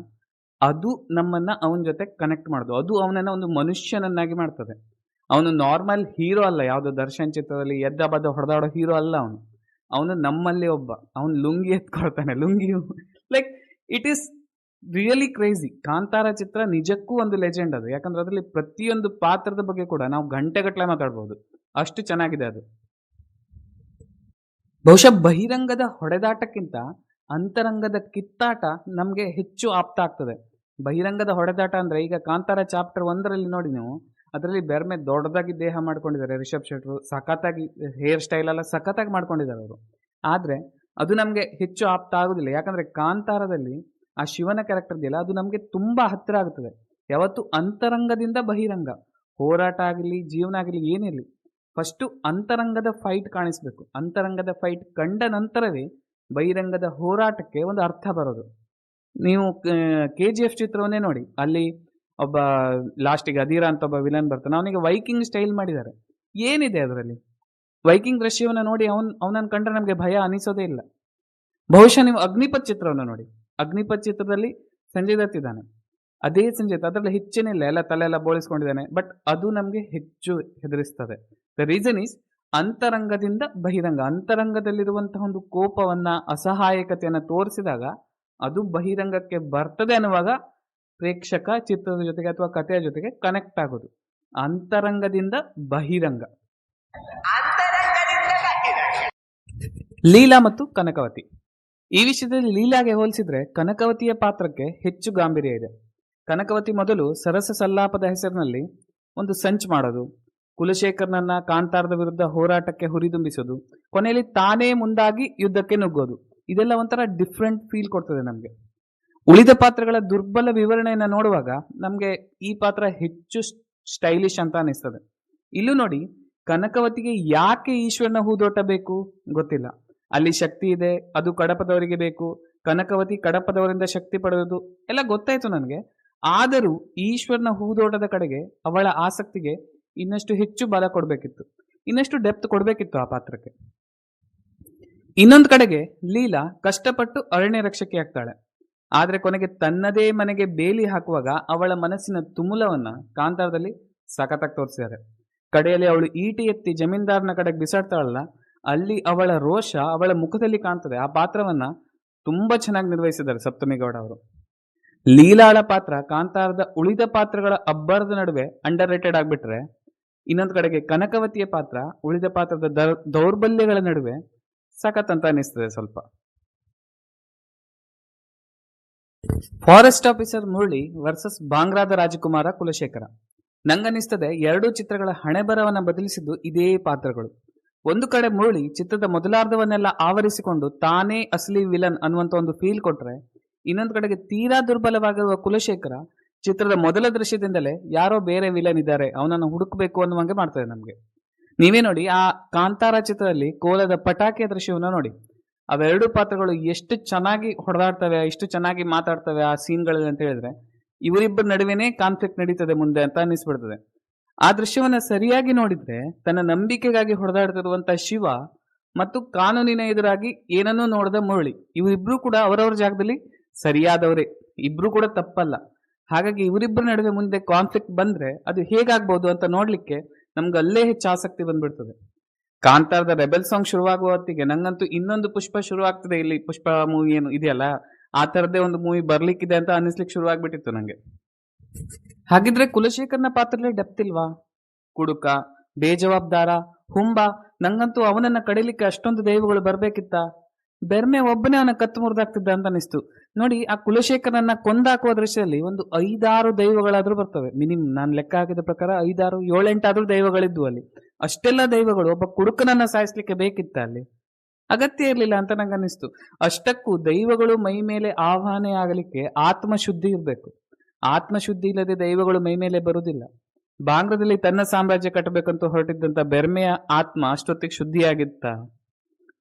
ಅದು ನಮ್ಮನ್ನ ಅವನ ಜೊತೆ ಕನೆಕ್ಟ್ ಮಾಡೋದು, ಅದು ಅವನನ್ನ ಒಂದು ಮನುಷ್ಯನನ್ನಾಗಿ ಮಾಡ್ತದೆ. ಅವನು ನಾರ್ಮಲ್ ಹೀರೋ ಅಲ್ಲ, ಯಾವುದೋ ದರ್ಶನ್ ಚಿತ್ರದಲ್ಲಿ ಎದ್ದ ಬದ್ದ ಹೊಡೆದಾಡೋ ಹೀರೋ ಅಲ್ಲ ಅವನು. ಅವನು ನಮ್ಮಲ್ಲಿ ಒಬ್ಬ. ಅವನು ಲುಂಗಿ ಎತ್ಕೊಳ್ತಾನೆ, ಲುಂಗಿಯು like it is really crazy. Kantara ಚಿತ್ರ ನಿಜಕ್ಕೂ ಒಂದು ಲೆಜೆಂಡ್ ಅದು. ಯಾಕಂದ್ರೆ ಅದರಲ್ಲಿ ಪ್ರತಿಯೊಂದು ಪಾತ್ರದ ಬಗ್ಗೆ ಕೂಡ ನಾವು ಗಂಟೆಗಟ್ಟಲೆ ಮಾತಾಡ್ಬೋದು, ಅಷ್ಟು ಚೆನ್ನಾಗಿದೆ ಅದು. ಬಹುಶಃ ಬಹಿರಂಗದ ಹೊಡೆದಾಟಕ್ಕಿಂತ ಅಂತರಂಗದ ಕಿತ್ತಾಟ ನಮ್ಗೆ ಹೆಚ್ಚು ಆಪ್ತ ಆಗ್ತದೆ. ಬಹಿರಂಗದ ಹೊಡೆದಾಟ ಅಂದ್ರೆ ಈಗ ಕಾಂತಾರ ಚಾಪ್ಟರ್ 1ರಲ್ಲಿ ನೋಡಿ ನೀವು, ಅದರಲ್ಲಿ ಬೆರ್ಮೆ ದೊಡ್ಡದಾಗಿ ದೇಹ ಮಾಡ್ಕೊಂಡಿದ್ದಾರೆ, ರಿಷಬ್ ಶೆಟ್ರು ಸಖತ್ತಾಗಿ ಹೇರ್ ಸ್ಟೈಲ್ ಎಲ್ಲ ಸಖತ್ತಾಗಿ ಮಾಡ್ಕೊಂಡಿದ್ದಾರೆ ಅವರು. ಆದ್ರೆ ಅದು ನಮ್ಗೆ ಹೆಚ್ಚು ಆಪ್ತ ಆಗುದಿಲ್ಲ. ಯಾಕಂದ್ರೆ ಕಾಂತಾರದಲ್ಲಿ ಆ ಶಿವನ ಕ್ಯಾರೆಕ್ಟರ್ ಇದೆಯಲ್ಲ, ಅದು ನಮ್ಗೆ ತುಂಬಾ ಹತ್ತಿರ ಆಗುತ್ತದೆ. ಯಾವತ್ತು ಅಂತರಂಗದಿಂದ ಬಹಿರಂಗ ಹೋರಾಟ ಆಗಲಿ ಜೀವನ ಆಗಲಿ ಏನಿರಲಿ, ಫಸ್ಟು ಅಂತರಂಗದ ಫೈಟ್ ಕಾಣಿಸ್ಬೇಕು. ಅಂತರಂಗದ ಫೈಟ್ ಕಂಡ ನಂತರವೇ ಬಹಿರಂಗದ ಹೋರಾಟಕ್ಕೆ ಒಂದು ಅರ್ಥ ಬರೋದು. ನೀವು KGF ಚಿತ್ರವನ್ನೇ ನೋಡಿ, ಅಲ್ಲಿ ಒಬ್ಬ ಲಾಸ್ಟಿಗೆ ಅಧೀರ ಅಂತ ಒಬ್ಬ ವಿಲನ್ ಬರ್ತಾನೆ, ಅವನಿಗೆ ವೈಕಿಂಗ್ ಸ್ಟೈಲ್ ಮಾಡಿದ್ದಾರೆ. ಏನಿದೆ ಅದರಲ್ಲಿ? ವೈಕಿಂಗ್ ದೃಶ್ಯವನ್ನ ನೋಡಿ ಅವನನ್ನು ಕಂಡ್ರೆ ನಮಗೆ ಭಯ ಅನಿಸೋದೇ ಇಲ್ಲ. ಬಹುಶಃ ನೀವು ಅಗ್ನಿಪಥ್ ಚಿತ್ರವನ್ನು ನೋಡಿ, ಅಗ್ನಿಪಥ್ ಚಿತ್ರದಲ್ಲಿ ಸಂಜಯ್ ದತ್ ಇದ್ದಾನೆ, ಅದೇ ಸಂಜೆ ಅದರಲ್ಲಿ ಹೆಚ್ಚೇನಿಲ್ಲ, ಎಲ್ಲ ತಲೆ ಎಲ್ಲ ಬೋಳಿಸ್ಕೊಂಡಿದ್ದಾನೆ, ಬಟ್ ಅದು ನಮಗೆ ಹೆಚ್ಚು ಹೆದರಿಸ್ತದೆ. ದ ರೀಸನ್ ಈಸ್ ಅಂತರಂಗದಿಂದ ಬಹಿರಂಗ. ಅಂತರಂಗದಲ್ಲಿರುವಂತಹ ಒಂದು ಕೋಪವನ್ನ, ಅಸಹಾಯಕತೆಯನ್ನ ತೋರಿಸಿದಾಗ ಅದು ಬಹಿರಂಗಕ್ಕೆ ಬರ್ತದೆ ಅನ್ನುವಾಗ ಪ್ರೇಕ್ಷಕ ಚಿತ್ರದ ಜೊತೆಗೆ ಅಥವಾ ಕಥೆಯ ಜೊತೆಗೆ ಕನೆಕ್ಟ್ ಆಗೋದು. ಅಂತರಂಗದಿಂದ ಬಹಿರಂಗ. ಲೀಲಾ ಮತ್ತು ಕನಕವತಿ. ಈ ವಿಷಯದಲ್ಲಿ ಲೀಲಾಗೆ ಹೋಲಿಸಿದ್ರೆ ಕನಕವತಿಯ ಪಾತ್ರಕ್ಕೆ ಹೆಚ್ಚು ಗಾಂಭೀರ್ಯ ಇದೆ. ಕನಕವತಿ ಮೊದಲು ಸರಸ ಸಲ್ಲಾಪದ ಹೆಸರಿನಲ್ಲಿ ಒಂದು ಸಂಚು ಮಾಡೋದು, ಕುಲಶೇಖರನನ್ನ ಕಾಂತಾರದ ವಿರುದ್ಧ ಹೋರಾಟಕ್ಕೆ ಹುರಿದುಂಬಿಸೋದು, ಕೊನೆಯಲ್ಲಿ ತಾನೇ ಮುಂದಾಗಿ ಯುದ್ಧಕ್ಕೆ ನುಗ್ಗೋದು. ಇದೆಲ್ಲ ಒಂಥರ ಡಿಫ್ರೆಂಟ್ ಫೀಲ್ ಕೊಡ್ತದೆ ನಮಗೆ. ಉಳಿದ ಪಾತ್ರಗಳ ದುರ್ಬಲ ವಿವರಣೆಯನ್ನ ನೋಡುವಾಗ ನಮಗೆ ಈ ಪಾತ್ರ ಹೆಚ್ಚು ಸ್ಟೈಲಿಶ್ ಅಂತ ಅನಿಸ್ತದೆ. ಇಲ್ಲೂ ನೋಡಿ, ಕನಕವತಿಗೆ ಯಾಕೆ ಈಶ್ವರನ ಹೂದೋಟ ಬೇಕು ಗೊತ್ತಿಲ್ಲ. ಅಲ್ಲಿ ಶಕ್ತಿ ಇದೆ, ಅದು ಕಡಪದವರಿಗೆ ಬೇಕು, ಕನಕವತಿ ಕಡಪದವರಿಂದ ಶಕ್ತಿ ಪಡೆಯೋದು ಎಲ್ಲ ಗೊತ್ತಾಯ್ತು ನನಗೆ. ಆದರೂ ಈಶ್ವರನ ಹೂದೋಟದ ಕಡೆಗೆ ಅವಳ ಆಸಕ್ತಿಗೆ ಇನ್ನಷ್ಟು ಹೆಚ್ಚು ಬಲ ಕೊಡಬೇಕಿತ್ತು, ಇನ್ನಷ್ಟು ಡೆಪ್ತ್ ಕೊಡಬೇಕಿತ್ತು ಆ ಪಾತ್ರಕ್ಕೆ. ಇನ್ನೊಂದು ಕಡೆಗೆ ಲೀಲಾ ಕಷ್ಟಪಟ್ಟು ಅರಣ್ಯ ರಕ್ಷಕಿ ಆಗ್ತಾಳೆ. ಆದ್ರೆ ಕೊನೆಗೆ ತನ್ನದೇ ಮನೆಗೆ ಬೇಲಿ ಹಾಕುವಾಗ ಅವಳ ಮನಸ್ಸಿನ ತುಮುಲವನ್ನ ಕಾಂತಾರದಲ್ಲಿ ಸಖತ್ತಾಗಿ ತೋರಿಸಿದ್ದಾರೆ. ಕಡೆಯಲ್ಲಿ ಅವಳು ಈಟಿ ಎತ್ತಿ ಜಮೀನ್ದಾರನ ಕಡೆಗೆ ಬಿಸಾಡ್ತಾಳಲ್ಲ, ಅಲ್ಲಿ ಅವಳ ರೋಷ ಅವಳ ಮುಖದಲ್ಲಿ ಕಾಣ್ತದೆ. ಆ ಪಾತ್ರವನ್ನ ತುಂಬಾ ಚೆನ್ನಾಗಿ ನಿರ್ವಹಿಸಿದ್ದಾರೆ ಸಪ್ತಮಿ ಗೌಡ ಅವರು. ಲೀಲಾಳ ಪಾತ್ರ ಕಾಂತಾರದ ಉಳಿದ ಪಾತ್ರಗಳ ಅಬ್ಬರದ ನಡುವೆ ಅಂಡರ್ ರೇಟೆಡ್ ಆಗ್ಬಿಟ್ರೆ, ಇನ್ನೊಂದು ಕಡೆಗೆ ಕನಕವತಿಯ ಪಾತ್ರ ಉಳಿದ ಪಾತ್ರದ ದೌರ್ಬಲ್ಯಗಳ ನಡುವೆ ಸಖತ್ ಅಂತ ಅನಿಸ್ತದೆ ಸ್ವಲ್ಪ. ಫಾರೆಸ್ಟ್ ಆಫೀಸರ್ ಮುರಳಿ ವರ್ಸಸ್ ಬಾಂಗ್ರಾದ ರಾಜಕುಮಾರ ಕುಲಶೇಖರ. ನಂಗನಿಸ್ತದೆ ಎರಡೂ ಚಿತ್ರಗಳ ಹಣೆಬರವನ್ನ ಬದಲಿಸಿದ್ದು ಇದೇ ಪಾತ್ರಗಳು. ಒಂದು ಕಡೆ ಮುರಳಿ ಚಿತ್ರದ ಮೊದಲಾರ್ಧವನ್ನೆಲ್ಲ ಆವರಿಸಿಕೊಂಡು ತಾನೇ ಅಸಲಿ ವಿಲನ್ ಅನ್ನುವಂತ ಒಂದು ಫೀಲ್ ಕೊಟ್ರೆ, ಇನ್ನೊಂದು ಕಡೆಗೆ ತೀರಾ ದುರ್ಬಲವಾಗಿರುವ ಕುಲಶೇಖರ ಚಿತ್ರದ ಮೊದಲ ದೃಶ್ಯದಿಂದಲೇ ಯಾರೋ ಬೇರೆ ವಿಲನ್ ಇದ್ದಾರೆ, ಅವನನ್ನು ಹುಡುಕಬೇಕು ಅನ್ನುವಂಗೆ ಮಾಡ್ತದೆ ನಮ್ಗೆ. ನೀವೇ ನೋಡಿ, ಆ ಕಾಂತಾರ ಚಿತ್ರದಲ್ಲಿ ಕೋಲದ ಪಟಾಕಿಯ ದೃಶ್ಯವನ್ನ ನೋಡಿ, ಅವೆರಡು ಪಾತ್ರಗಳು ಎಷ್ಟು ಚೆನ್ನಾಗಿ ಹೊಡೆದಾಡ್ತವೆ, ಎಷ್ಟು ಚೆನ್ನಾಗಿ ಮಾತಾಡ್ತವೆ ಆ ಸೀನ್ಗಳಲ್ಲಿ ಅಂತ ಹೇಳಿದ್ರೆ, ಇವರಿಬ್ಬರ ನಡುವೆನೇ ಕಾನ್ಫ್ಲಿಕ್ಟ್ ನಡೀತದೆ ಮುಂದೆ ಅಂತ ಅನ್ನಿಸ್ಬಿಡ್ತದೆ. ಆ ದೃಶ್ಯವನ್ನ ಸರಿಯಾಗಿ ನೋಡಿದ್ರೆ ತನ್ನ ನಂಬಿಕೆಗಾಗಿ ಹೊಡೆದಾಡ್ತಿರುವಂತ ಶಿವ ಮತ್ತು ಕಾನೂನಿನ ಎದುರಾಗಿ ಏನನ್ನೂ ನೋಡದ ಮುರಳಿ, ಇವರಿಬ್ರು ಕೂಡ ಅವರವರ ಜಾಗದಲ್ಲಿ ಸರಿಯಾದವರೇ, ಇಬ್ರು ಕೂಡ ತಪ್ಪಲ್ಲ. ಹಾಗಾಗಿ ಇವರಿಬ್ಬರ ನಡುವೆ ಮುಂದೆ ಕಾನ್ಫ್ಲಿಕ್ಟ್ ಬಂದ್ರೆ ಅದು ಹೇಗಾಗ್ಬೋದು ಅಂತ ನೋಡ್ಲಿಕ್ಕೆ ನಮ್ಗೆ ಅಲ್ಲೇ ಹೆಚ್ಚು ಆಸಕ್ತಿ ಬಂದ್ಬಿಡ್ತದೆ. ಕಾಂತಾರದ ರೆಬೆಲ್ ಸಾಂಗ್ ಶುರುವಾಗುವ ಹೊತ್ತಿಗೆ ನಂಗಂತೂ ಇನ್ನೊಂದು ಪುಷ್ಪ ಶುರು ಆಗ್ತದೆ, ಇಲ್ಲಿ ಪುಷ್ಪ ಮೂವಿ ಏನು ಇದೆಯಲ್ಲ ಆ ತರದೇ ಒಂದು ಮೂವಿ ಬರ್ಲಿಕ್ಕಿದೆ ಅಂತ ಅನಿಸ್ಲಿಕ್ಕೆ ಶುರುವಾಗ್ಬಿಟ್ಟಿತ್ತು ನಂಗೆ. ಹಾಗಿದ್ರೆ ಕುಲಶೇಖರ್ನ ಪಾತ್ರದಲ್ಲಿ ಡೆಪ್ತ್ ಇಲ್ವಾ? ಕುಡುಕ, ಬೇಜವಾಬ್ದಾರ, ಹುಂಬ, ನಂಗಂತೂ ಅವನನ್ನ ಕಡಿಲಿಕ್ಕೆ ಅಷ್ಟೊಂದು ದೈವಗಳು ಬರ್ಬೇಕಿತ್ತ? ಬೆರ್ಮೆ ಒಬ್ಬನೇ ಅವನ ಕತ್ತು ಮುರಿದಾಗ್ತಿದ್ದ ಅಂತ ಅನಿಸ್ತು ನೋಡಿ. ಆ ಕುಲಶೇಖರನ್ನ ಕೊಂದಾಕುವ ದೃಶ್ಯದಲ್ಲಿ ಒಂದು 5-6 ದೈವಗಳಾದ್ರೂ ಬರ್ತವೆ ಮಿನಿಮಮ್. ನಾನು ಲೆಕ್ಕ ಹಾಕಿದ ಪ್ರಕಾರ 5-6, 7-8 ದೈವಗಳಿದ್ವು ಅಲ್ಲಿ. ಅಷ್ಟೆಲ್ಲ ದೈವಗಳು ಒಬ್ಬ ಕುಡುಕನನ್ನ ಸಾಯಿಸ್ಲಿಕ್ಕೆ ಬೇಕಿತ್ತ? ಅಲ್ಲಿ ಅಗತ್ಯ ಇರ್ಲಿಲ್ಲ ಅಂತ ನಂಗೆ ಅನಿಸ್ತು. ಅಷ್ಟಕ್ಕೂ ದೈವಗಳು ಮೈ ಮೇಲೆ ಆಹ್ವಾನ ಆಗಲಿಕ್ಕೆ ಆತ್ಮಶುದ್ಧಿ ಇರಬೇಕು. ಆತ್ಮಶುದ್ಧಿ ಇಲ್ಲದೆ ದೈವಗಳು ಮೈ ಮೇಲೆ ಬರುವುದಿಲ್ಲ. ಬಾಂಗ್ಲಾದಲ್ಲಿ ತನ್ನ ಸಾಮ್ರಾಜ್ಯ ಕಟ್ಟಬೇಕಂತ ಹೊರಟಿದ್ದಂತ ಬೆರ್ಮೆಯ ಆತ್ಮ ಅಷ್ಟೊತ್ತಿಗೆ ಶುದ್ಧಿಯಾಗಿತ್ತ?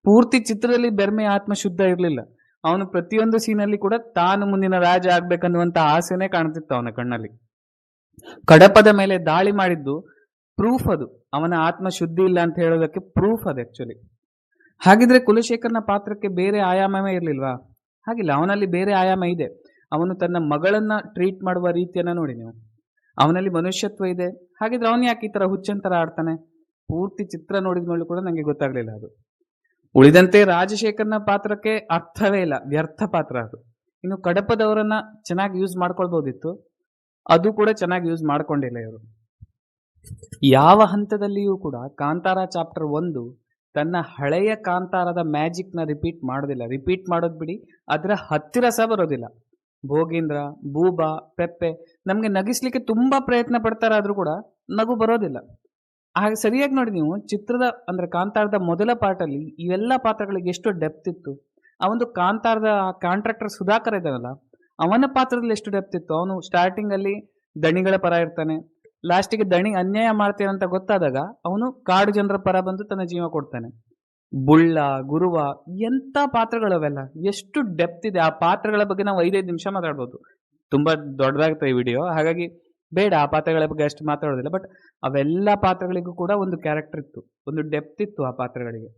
ಪೂರ್ತಿ ಚಿತ್ರದಲ್ಲಿ ಬೆರ್ಮೆಯ ಆತ್ಮ ಶುದ್ಧ ಇರಲಿಲ್ಲ. ಅವನು ಪ್ರತಿಯೊಂದು ಸೀನಲ್ಲಿ ಕೂಡ ತಾನು ಮುಂದಿನ ರಾಜ ಆಗ್ಬೇಕನ್ನುವಂತ ಆಸೆನೇ ಕಾಣ್ತಿತ್ತು ಅವನ ಕಣ್ಣಲ್ಲಿ. ಕಡಪದ ಮೇಲೆ ದಾಳಿ ಮಾಡಿದ್ದು ಪ್ರೂಫ್, ಅದು ಅವನ ಆತ್ಮ ಶುದ್ಧಿ ಇಲ್ಲ ಅಂತ ಹೇಳೋದಕ್ಕೆ ಪ್ರೂಫ್ ಅದು ಆಕ್ಚುಲಿ. ಹಾಗಿದ್ರೆ ಕುಲಶೇಖರ್ನ ಪಾತ್ರಕ್ಕೆ ಬೇರೆ ಆಯಾಮವೇ ಇರ್ಲಿಲ್ವಾ? ಹಾಗಿಲ್ಲ, ಅವನಲ್ಲಿ ಬೇರೆ ಆಯಾಮ ಇದೆ. ಅವನು ತನ್ನ ಮಗಳನ್ನ ಟ್ರೀಟ್ ಮಾಡುವ ರೀತಿಯನ್ನ ನೋಡಿ ನೀವು, ಅವನಲ್ಲಿ ಮನುಷ್ಯತ್ವ ಇದೆ. ಹಾಗಿದ್ರೆ ಅವನು ಯಾಕೆ ಈ ತರ ಹುಚ್ಚಂತರ ಆಡ್ತಾನೆ? ಪೂರ್ತಿ ಚಿತ್ರ ನೋಡಿದ ಮೇಲೆ ಕೂಡ ನಂಗೆ ಗೊತ್ತಾಗ್ಲಿಲ್ಲ ಅದು. ಉಳಿದಂತೆ ರಾಜಶೇಖರ್ನ ಪಾತ್ರಕ್ಕೆ ಅರ್ಥವೇ ಇಲ್ಲ, ವ್ಯರ್ಥ ಪಾತ್ರ ಅದು. ಇನ್ನು ಕಡಪದವರನ್ನ ಚೆನ್ನಾಗಿ ಯೂಸ್ ಮಾಡ್ಕೊಳ್ಬಹುದಿತ್ತು, ಅದು ಕೂಡ ಚೆನ್ನಾಗಿ ಯೂಸ್ ಮಾಡ್ಕೊಂಡಿಲ್ಲ ಇವರು. ಯಾವ ಹಂತದಲ್ಲಿಯೂ ಕೂಡ ಕಾಂತಾರ ಚಾಪ್ಟರ್ 1 ತನ್ನ ಹಳೆಯ ಕಾಂತಾರದ ಮ್ಯಾಜಿಕ್ ನ ರಿಪೀಟ್ ಮಾಡೋದಿಲ್ಲ. ರಿಪೀಟ್ ಮಾಡೋದ್ ಬಿಡಿ, ಅದರ ಹತ್ತಿರ ಸಹ ಬರೋದಿಲ್ಲ. ಭೋಗೀಂದ್ರ, ಬೂಬಾ, ಪೆಪ್ಪೆ ನಮ್ಗೆ ನಗಿಸ್ಲಿಕ್ಕೆ ತುಂಬಾ ಪ್ರಯತ್ನ ಪಡ್ತಾರಾದ್ರೂ ಕೂಡ ನಗು ಬರೋದಿಲ್ಲ. ಹಾಗೆ ಸರಿಯಾಗಿ ನೋಡಿ ನೀವು, ಚಿತ್ರದ ಅಂದ್ರೆ ಕಾಂತಾರದ ಮೊದಲ ಪಾರ್ಟ್ ಅಲ್ಲಿ ಇವೆಲ್ಲ ಪಾತ್ರಗಳಿಗೆ ಎಷ್ಟು ಡೆಪ್ತ್ ಇತ್ತು. ಆ ಒಂದು ಕಾಂತಾರದ ಕಾಂಟ್ರಾಕ್ಟರ್ ಸುಧಾಕರ್ ಇದ್ದಾನಲ್ಲ, ಅವನ ಪಾತ್ರದಲ್ಲಿ ಎಷ್ಟು ಡೆಪ್ತ್ ಇತ್ತು. ಅವನು ಸ್ಟಾರ್ಟಿಂಗ್ ಅಲ್ಲಿ ದಣಿಗಳ ಪರ ಇರ್ತಾನೆ, ಲಾಸ್ಟಿಗೆ ದಣಿ ಅನ್ಯಾಯ ಮಾಡ್ತೇನೆ ಅಂತ ಗೊತ್ತಾದಾಗ ಅವನು ಕಾಡು ಜನರ ಪರ ಬಂದು ತನ್ನ ಜೀವ ಕೊಡ್ತಾನೆ. ಬುಳ್ಳ, ಗುರುವ, ಎಂತ ಪಾತ್ರಗಳವೆಲ್ಲ, ಎಷ್ಟು ಡೆಪ್ತ್ ಇದೆ. ಆ ಪಾತ್ರಗಳ ಬಗ್ಗೆ ನಾವು 5-5 ನಿಮಿಷ ಮಾತಾಡ್ಬೋದು. ತುಂಬಾ ದೊಡ್ಡದಾಗುತ್ತೆ ಈ ವಿಡಿಯೋ, ಹಾಗಾಗಿ ಬೇಡ ಆ ಪಾತ್ರಗಳ ಬಗ್ಗೆ ಅಷ್ಟು ಮಾತಾಡೋದಿಲ್ಲ. ಬಟ್ ಅವೆಲ್ಲ ಪಾತ್ರಗಳಿಗೂ ಕೂಡ ಒಂದು ಕ್ಯಾರೆಕ್ಟರ್ ಇತ್ತು, ಒಂದು ಡೆಪ್ತ್ ಇತ್ತು ಆ ಪಾತ್ರಗಳಿಗೆ.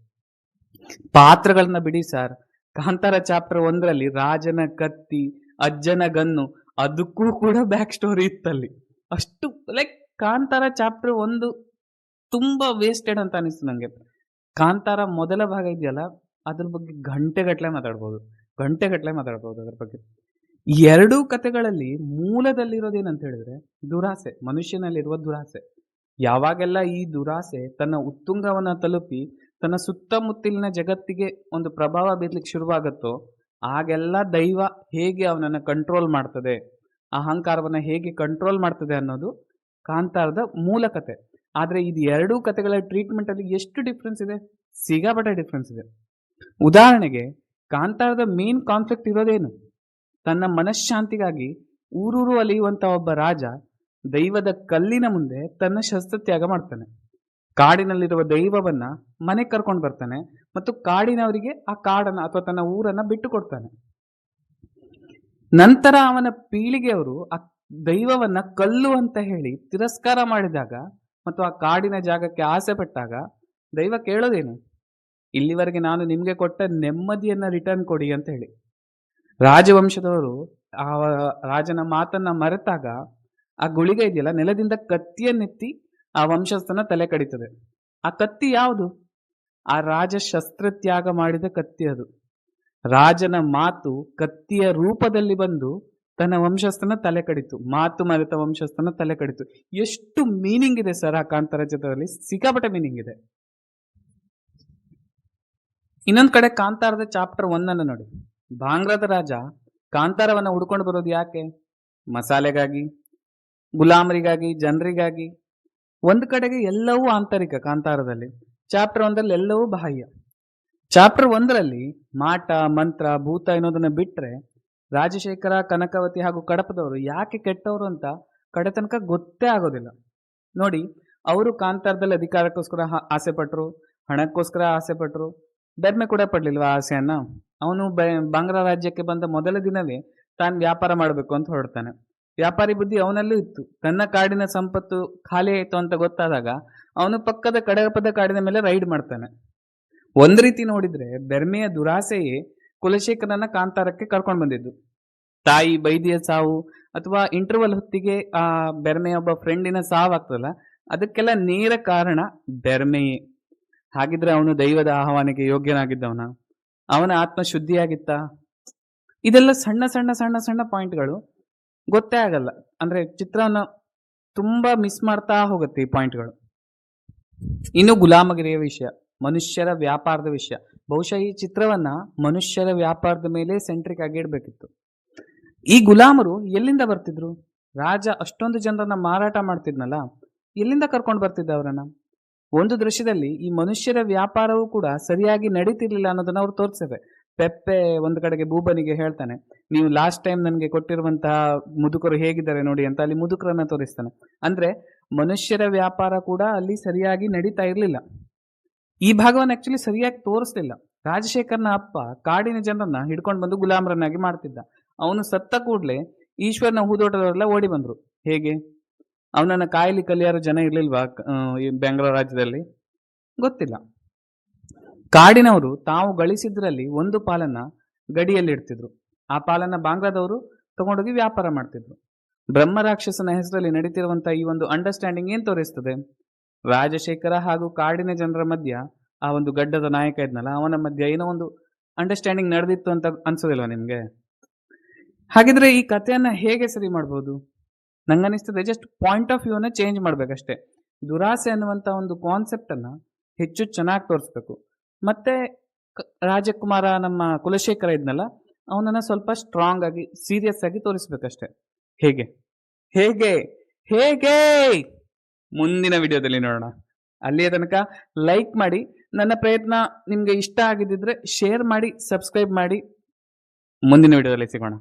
ಪಾತ್ರಗಳನ್ನ ಬಿಡಿ ಸರ್, ಕಾಂತಾರ ಚಾಪ್ಟರ್ 1ರಲ್ಲಿ ರಾಜನ ಕತ್ತಿ, ಅಜ್ಜನ ಗನ್ನು, ಅದಕ್ಕೂ ಕೂಡ ಬ್ಯಾಕ್ ಸ್ಟೋರಿ ಇತ್ತಲ್ಲಿ. ಅಷ್ಟು ಲೈಕ್ ಕಾಂತಾರ ಚಾಪ್ಟರ್ ಒಂದು ತುಂಬಾ ವೇಸ್ಟೆಡ್ ಅಂತ ಅನಿಸ್ತು ನಂಗೆ. ಕಾಂತಾರ ಮೊದಲ ಭಾಗ ಇದೆಯಲ್ಲ, ಅದ್ರ ಬಗ್ಗೆ ಗಂಟೆಗಟ್ಟಲೆ ಮಾತಾಡ್ಬೋದು ಅದ್ರ ಬಗ್ಗೆ. ಎರಡೂ ಕಥೆಗಳಲ್ಲಿ ಮೂಲದಲ್ಲಿರೋದೇನಂತ ಹೇಳಿದ್ರೆ ದುರಾಸೆ, ಮನುಷ್ಯನಲ್ಲಿರುವ ದುರಾಸೆ. ಯಾವಾಗೆಲ್ಲ ಈ ದುರಾಸೆ ತನ್ನ ಉತ್ತುಂಗವನ್ನ ತಲುಪಿ ತನ್ನ ಸುತ್ತಮುತ್ತಲಿನ ಜಗತ್ತಿಗೆ ಒಂದು ಪ್ರಭಾವ ಬೀರ್ಲಿಕ್ಕೆ ಶುರುವಾಗತ್ತೋ, ಆಗೆಲ್ಲ ದೈವ ಹೇಗೆ ಅವನನ್ನ ಕಂಟ್ರೋಲ್ ಮಾಡ್ತದೆ, ಅಹಂಕಾರವನ್ನ ಹೇಗೆ ಕಂಟ್ರೋಲ್ ಮಾಡ್ತದೆ ಅನ್ನೋದು ಕಾಂತಾರದ ಮೂಲ ಕತೆ. ಆದ್ರೆ ಇದು ಎರಡೂ ಕತೆಗಳ ಟ್ರೀಟ್ಮೆಂಟ್ ಅಲ್ಲಿ ಎಷ್ಟು ಡಿಫ್ರೆನ್ಸ್ ಇದೆ, ಸಿಗಾಪಟ್ಟೆ ಡಿಫ್ರೆನ್ಸ್ ಇದೆ. ಉದಾಹರಣೆಗೆ ಕಾಂತಾರದ ಮೇನ್ ಕಾನ್ಫ್ಲಿಕ್ಟ್ ಇರೋದೇನು? ತನ್ನ ಮನಃಶಾಂತಿಗಾಗಿ ಊರೂರು ಅಲಿಯುವಂತ ಒಬ್ಬ ರಾಜ ದೈವದ ಕಲ್ಲಿನ ಮುಂದೆ ತನ್ನ ಶಸ್ತ್ರತ್ಯಾಗ ಮಾಡ್ತಾನೆ. ಕಾಡಿನಲ್ಲಿರುವ ದೈವವನ್ನ ಮನೆಗೆ ಕರ್ಕೊಂಡು ಬರ್ತಾನೆ ಮತ್ತು ಕಾಡಿನವರಿಗೆ ಆ ಕಾಡನ್ನ ಅಥವಾ ತನ್ನ ಊರನ್ನ ಬಿಟ್ಟು ಕೊಡ್ತಾನೆ. ನಂತರ ಅವನ ಪೀಳಿಗೆಯವರು ಆ ದೈವವನ್ನ ಕಲ್ಲು ಅಂತ ಹೇಳಿ ತಿರಸ್ಕಾರ ಮಾಡಿದಾಗ ಮತ್ತು ಆ ಕಾಡಿನ ಜಾಗಕ್ಕೆ ಆಸೆ ಪಟ್ಟಾಗ ದೈವ ಕೇಳೋದೇನು? ಇಲ್ಲಿವರೆಗೆ ನಾನು ನಿಮ್ಗೆ ಕೊಟ್ಟ ನೆಮ್ಮದಿಯನ್ನ ರಿಟರ್ನ್ ಕೊಡಿ ಅಂತ ಹೇಳಿ. ರಾಜವಂಶದವರು ಆ ರಾಜನ ಮಾತನ್ನ ಮರೆತಾಗ ಆ ಗುಳಿಗೆ ಇದೆಯಲ್ಲ, ನೆಲದಿಂದ ಕತ್ತಿಯನ್ನೆತ್ತಿ ಆ ವಂಶಸ್ಥನ ತಲೆ ಕಡಿತದೆ. ಆ ಕತ್ತಿ ಯಾವುದು? ಆ ರಾಜ ಶಸ್ತ್ರತ್ಯಾಗ ಮಾಡಿದ ಕತ್ತಿ ಅದು. ರಾಜನ ಮಾತು ಕತ್ತಿಯ ರೂಪದಲ್ಲಿ ಬಂದು ತನ್ನ ವಂಶಸ್ಥನ ತಲೆ ಕಡಿತು, ಮಾತು ಮರೆತ ವಂಶಸ್ಥನ ತಲೆ ಕಡಿತು. ಎಷ್ಟು ಮೀನಿಂಗ್ ಇದೆ ಸರ್ ಆ ಕಾಂತಾರ ಚಿತ್ರದಲ್ಲಿ, ಸಿಕ್ಕಾಪಟ್ಟೆ ಮೀನಿಂಗ್ ಇದೆ. ಇನ್ನೊಂದ್ ಕಡೆ ಕಾಂತಾರದ ಚಾಪ್ಟರ್ 1 ಅನ್ನು ನೋಡಿ. ಬಾಂಗ್ಲಾದ ರಾಜ ಕಾಂತಾರವನ್ನ ಹುಡ್ಕೊಂಡು ಬರೋದು ಯಾಕೆ? ಮಸಾಲೆಗಾಗಿ, ಗುಲಾಮರಿಗಾಗಿ, ಜನರಿಗಾಗಿ. ಒಂದು ಕಡೆಗೆ ಎಲ್ಲವೂ ಆಂತರಿಕ ಕಾಂತಾರದಲ್ಲಿ, ಚಾಪ್ಟರ್ 1 ಎಲ್ಲವೂ ಬಾಹ್ಯ. ಚಾಪ್ಟರ್ 1 ಮಾಟ ಮಂತ್ರ ಭೂತ ಅನ್ನೋದನ್ನ ಬಿಟ್ರೆ ರಾಜಶೇಖರ, ಕನಕವತಿ ಹಾಗೂ ಕಡಪದವರು ಯಾಕೆ ಕೆಟ್ಟವರು ಅಂತ ಕಡೆ ತನಕ ಗೊತ್ತೇ ಆಗೋದಿಲ್ಲ. ನೋಡಿ, ಅವರು ಕಾಂತಾರದಲ್ಲಿ ಅಧಿಕಾರಕ್ಕೋಸ್ಕರ ಆಸೆ ಪಟ್ರು, ಹಣಕ್ಕೋಸ್ಕರ ಆಸೆ ಪಟ್ರು, ಬೆರ್ಮೆ ಕೂಡ ಪಡ್ಲಿಲ್ವಾ ಆಸೆಯನ್ನ? ಅವನು ಬಾಂಗ್ಲಾ ರಾಜ್ಯಕ್ಕೆ ಬಂದ ಮೊದಲ ದಿನವೇ ತಾನು ವ್ಯಾಪಾರ ಮಾಡಬೇಕು ಅಂತ ಹೊರಡ್ತಾನೆ. ವ್ಯಾಪಾರಿ ಬುದ್ಧಿ ಅವನಲ್ಲೂ ಇತ್ತು. ತನ್ನ ಕಾಡಿನ ಸಂಪತ್ತು ಖಾಲಿ ಆಯಿತು ಅಂತ ಗೊತ್ತಾದಾಗ ಅವನು ಪಕ್ಕದ ಕಡಪದ ಕಾಡಿನ ಮೇಲೆ ರೈಡ್ ಮಾಡ್ತಾನೆ. ಒಂದ್ ರೀತಿ ನೋಡಿದ್ರೆ ಬೆರ್ಮೆಯ ದುರಾಸೆಯೇ ಕುಲಶೇಖರನ ಕಾಂತಾರಕ್ಕೆ ಕರ್ಕೊಂಡು ಬಂದಿದ್ದು. ತಾಯಿ ಬೈದಿಯ ಸಾವು ಅಥವಾ ಇಂಟರ್ವಲ್ ಹೊತ್ತಿಗೆ ಆ ಬೆರ್ಮೆಯ ಒಬ್ಬ ಫ್ರೆಂಡಿನ ಸಾವಾಗ್ತದಲ್ಲ, ಅದಕ್ಕೆಲ್ಲ ನೇರ ಕಾರಣ ಬೆರ್ಮೆಯೇ. ಹಾಗಿದ್ರೆ ಅವನು ದೈವದ ಆಹ್ವಾನಕ್ಕೆ ಯೋಗ್ಯನಾಗಿದ್ದವನ? ಅವನ ಆತ್ಮ ಶುದ್ಧಿಯಾಗಿತ್ತ? ಇದೆಲ್ಲ ಸಣ್ಣ ಸಣ್ಣ ಸಣ್ಣ ಸಣ್ಣ ಪಾಯಿಂಟ್ಗಳು, ಗೊತ್ತೇ ಆಗಲ್ಲ. ಅಂದ್ರೆ ಚಿತ್ರವನ್ನು ತುಂಬಾ ಮಿಸ್ ಮಾಡ್ತಾ ಹೋಗುತ್ತೆ ಈ ಪಾಯಿಂಟ್ಗಳು. ಇನ್ನು ಗುಲಾಮಗಿರಿಯ ವಿಷಯ, ಮನುಷ್ಯರ ವ್ಯಾಪಾರದ ವಿಷಯ. ಬಹುಶಃ ಈ ಚಿತ್ರವನ್ನ ಮನುಷ್ಯರ ವ್ಯಾಪಾರದ ಮೇಲೆ ಸೆಂಟ್ರಿಕ್ ಆಗಿ ಇಡಬೇಕಿತ್ತು. ಈ ಗುಲಾಮರು ಎಲ್ಲಿಂದ ಬರ್ತಿದ್ರು? ರಾಜ ಅಷ್ಟೊಂದು ಜನರನ್ನ ಮಾರಾಟ ಮಾಡ್ತಿದ್ನಲ್ಲ, ಎಲ್ಲಿಂದ ಕರ್ಕೊಂಡು ಬರ್ತಿದ್ದ ಅವರನ್ನ? ಒಂದು ದೃಶ್ಯದಲ್ಲಿ ಈ ಮನುಷ್ಯರ ವ್ಯಾಪಾರವೂ ಕೂಡ ಸರಿಯಾಗಿ ನಡೀತಿರ್ಲಿಲ್ಲ ಅನ್ನೋದನ್ನ ಅವ್ರು ತೋರಿಸಿದೆ. ಪೆಪ್ಪೆ ಒಂದು ಕಡೆಗೆ ಬೂಬನಿಗೆ ಹೇಳ್ತಾನೆ, ನೀವು ಲಾಸ್ಟ್ ಟೈಮ್ ನನಗೆ ಕೊಟ್ಟಿರುವಂತಹ ಮುದುಕರು ಹೇಗಿದ್ದಾರೆ ನೋಡಿ ಅಂತ. ಅಲ್ಲಿ ಮುದುಕರನ್ನ ತೋರಿಸ್ತಾನೆ. ಅಂದ್ರೆ ಮನುಷ್ಯರ ವ್ಯಾಪಾರ ಕೂಡ ಅಲ್ಲಿ ಸರಿಯಾಗಿ ನಡೀತಾ ಇರ್ಲಿಲ್ಲ. ಈ ಭಾಗವನ್ನು ಆಕ್ಚುಲಿ ಸರಿಯಾಗಿ ತೋರಿಸ್ಲಿಲ್ಲ. ರಾಜಶೇಖರ್ನ ಅಪ್ಪ ಕಾಡಿನ ಜನರನ್ನ ಹಿಡ್ಕೊಂಡು ಬಂದು ಗುಲಾಮರನ್ನಾಗಿ ಮಾಡ್ತಿದ್ದ. ಅವನು ಸತ್ತ ಕೂಡ್ಲೆ ಈಶ್ವರನ ಹೂದೋಟದವರೆಲ್ಲ ಓಡಿ ಬಂದ್ರು. ಹೇಗೆ? ಅವನನ್ನ ಕಾಯಲಿ ಕಲಿಯಾರು ಜನ ಇರ್ಲಿಲ್ವಾ ಈ ಬೆಂಗಳೂರು ರಾಜ್ಯದಲ್ಲಿ? ಗೊತ್ತಿಲ್ಲ. ಕಾಡಿನವರು ತಾವು ಗಳಿಸಿದ್ರಲ್ಲಿ ಒಂದು ಪಾಲನ್ನ ಗಡಿಯಲ್ಲಿ ಇಡ್ತಿದ್ರು, ಆ ಪಾಲನ್ನ ಬಾಂಗ್ಲಾದವರು ತಗೊಂಡೋಗಿ ವ್ಯಾಪಾರ ಮಾಡ್ತಿದ್ರು. ಬ್ರಹ್ಮ ರಾಕ್ಷಸನ ಹೆಸರಲ್ಲಿ ನಡೀತಿರುವಂತಹ ಈ ಒಂದು ಅಂಡರ್ಸ್ಟ್ಯಾಂಡಿಂಗ್ ಏನ್ ತೋರಿಸ್ತದೆ? ರಾಜಶೇಖರ ಹಾಗೂ ಕಾಡಿನ ಜನರ ಮಧ್ಯ ಆ ಒಂದು ಗಡ್ಡದ ನಾಯಕ ಇದ್ನಲ್ಲ, ಅವನ ಮಧ್ಯ ಏನೋ ಒಂದು ಅಂಡರ್ಸ್ಟ್ಯಾಂಡಿಂಗ್ ನಡೆದಿತ್ತು ಅಂತ ಅನ್ಸೋದಿಲ್ವಾ ನಿಮ್ಗೆ? ಹಾಗಿದ್ರೆ ಈ ಕಥೆಯನ್ನ ಹೇಗೆ ಸರಿ ಮಾಡ್ಬೋದು? ನಂಗನಿಸ್ತದೆ ಜಸ್ಟ್ ಪಾಯಿಂಟ್ ಆಫ್ ವ್ಯೂನ ಚೇಂಜ್ ಮಾಡ್ಬೇಕಷ್ಟೇ. ದುರಾಸೆ ಅನ್ನುವಂತ ಒಂದು ಕಾನ್ಸೆಪ್ಟ್ ಅನ್ನ ಹೆಚ್ಚು ಚೆನ್ನಾಗಿ ತೋರಿಸ್ಬೇಕು. ಮತ್ತೆ ರಾಜಕುಮಾರ ನಮ್ಮ ಕುಲಶೇಖರ ಇದ್ನಲ್ಲ, ಅವನನ್ನ ಸ್ವಲ್ಪ ಸ್ಟ್ರಾಂಗ್ ಆಗಿ ಸೀರಿಯಸ್ ಆಗಿ ತೋರಿಸ್ಬೇಕಷ್ಟೇ. ಹೇಗೆ ಹೇಗೆ ಹೇಗೆ ಮುಂದಿನ ವಿಡಿಯೋದಲ್ಲಿ ನೋಡೋಣ. ಅಲ್ಲಿಯ ತನಕ ಲೈಕ್ ಮಾಡಿ, ನನ್ನ ಪ್ರಯತ್ನ ನಿಮ್ಗೆ ಇಷ್ಟ ಆಗಿದ್ದಿದ್ರೆ ಶೇರ್ ಮಾಡಿ, ಸಬ್ಸ್ಕ್ರೈಬ್ ಮಾಡಿ. ಮುಂದಿನ ವಿಡಿಯೋದಲ್ಲಿ ಸಿಗೋಣ.